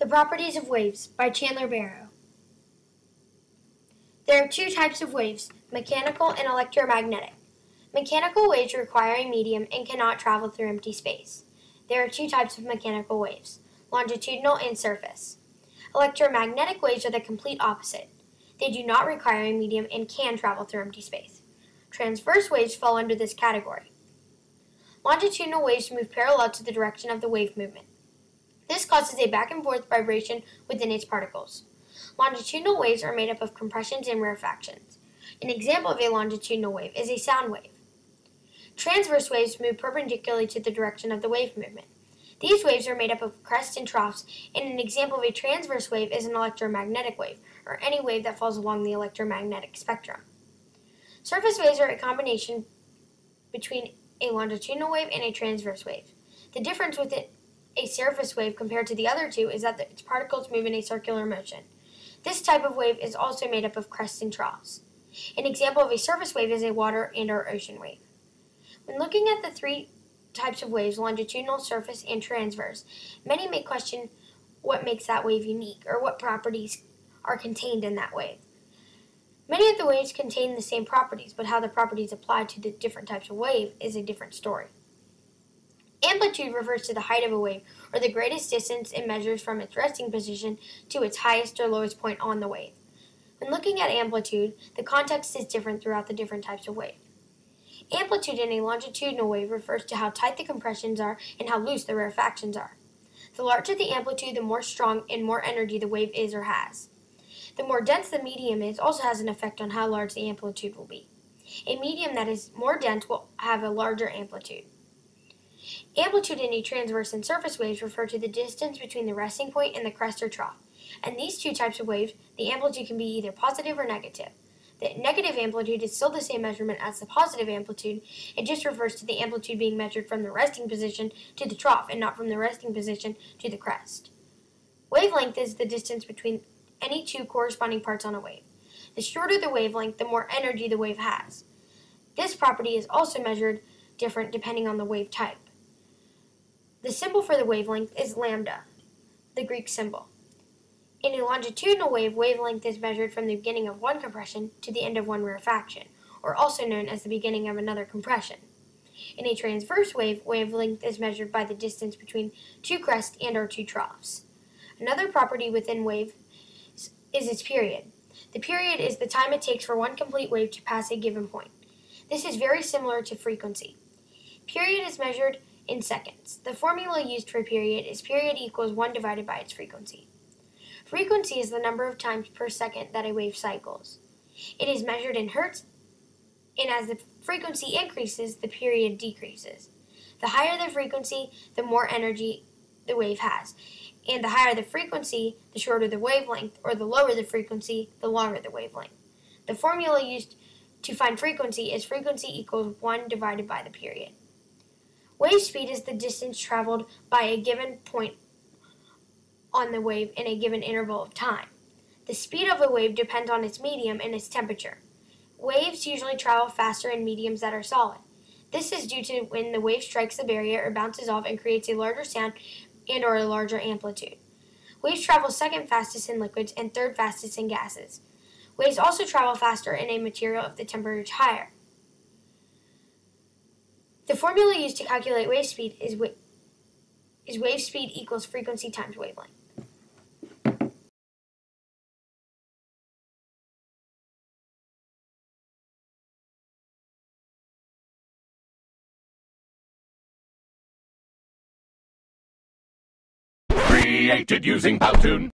The Properties of Waves by Chandler Barrow. There are two types of waves, mechanical and electromagnetic. Mechanical waves require a medium and cannot travel through empty space. There are two types of mechanical waves, longitudinal and surface. Electromagnetic waves are the complete opposite. They do not require a medium and can travel through empty space. Transverse waves fall under this category. Longitudinal waves move parallel to the direction of the wave movement. This causes a back and forth vibration within its particles. Longitudinal waves are made up of compressions and rarefactions. An example of a longitudinal wave is a sound wave. Transverse waves move perpendicularly to the direction of the wave movement. These waves are made up of crests and troughs, and an example of a transverse wave is an electromagnetic wave, or any wave that falls along the electromagnetic spectrum. Surface waves are a combination between a longitudinal wave and a transverse wave. The difference with a surface wave compared to the other two is that its particles move in a circular motion. This type of wave is also made up of crests and troughs. An example of a surface wave is a water and/or ocean wave. When looking at the three types of waves, longitudinal, surface, and transverse, many may question what makes that wave unique or what properties are contained in that wave. Many of the waves contain the same properties, but how the properties apply to the different types of wave is a different story. Amplitude refers to the height of a wave, or the greatest distance it measures from its resting position to its highest or lowest point on the wave. When looking at amplitude, the context is different throughout the different types of wave. Amplitude in a longitudinal wave refers to how tight the compressions are and how loose the rarefactions are. The larger the amplitude, the more strong and more energy the wave is or has. The more dense the medium is also has an effect on how large the amplitude will be. A medium that is more dense will have a larger amplitude. Amplitude in a transverse and surface waves refer to the distance between the resting point and the crest or trough. In these two types of waves, the amplitude can be either positive or negative. The negative amplitude is still the same measurement as the positive amplitude. It just refers to the amplitude being measured from the resting position to the trough and not from the resting position to the crest. Wavelength is the distance between any two corresponding parts on a wave. The shorter the wavelength, the more energy the wave has. This property is also measured different depending on the wave type. The symbol for the wavelength is lambda, the Greek symbol. In a longitudinal wave, wavelength is measured from the beginning of one compression to the end of one rarefaction, or also known as the beginning of another compression. In a transverse wave, wavelength is measured by the distance between two crests and/or two troughs. Another property within wave is its period. The period is the time it takes for one complete wave to pass a given point. This is very similar to frequency. Period is measured in seconds. The formula used for period is period equals 1 divided by its frequency. Frequency is the number of times per second that a wave cycles. It is measured in hertz, and as the frequency increases, the period decreases. The higher the frequency, the more energy the wave has. And the higher the frequency, the shorter the wavelength, or the lower the frequency, the longer the wavelength. The formula used to find frequency is frequency equals 1 divided by the period. Wave speed is the distance traveled by a given point on the wave in a given interval of time. The speed of a wave depends on its medium and its temperature. Waves usually travel faster in mediums that are solid. This is due to when the wave strikes the barrier or bounces off and creates a larger sound and/or a larger amplitude. Waves travel second fastest in liquids and third fastest in gases. Waves also travel faster in a material if the temperature is higher. The formula used to calculate wave speed is wave speed equals frequency times wavelength. Created using Powtoon.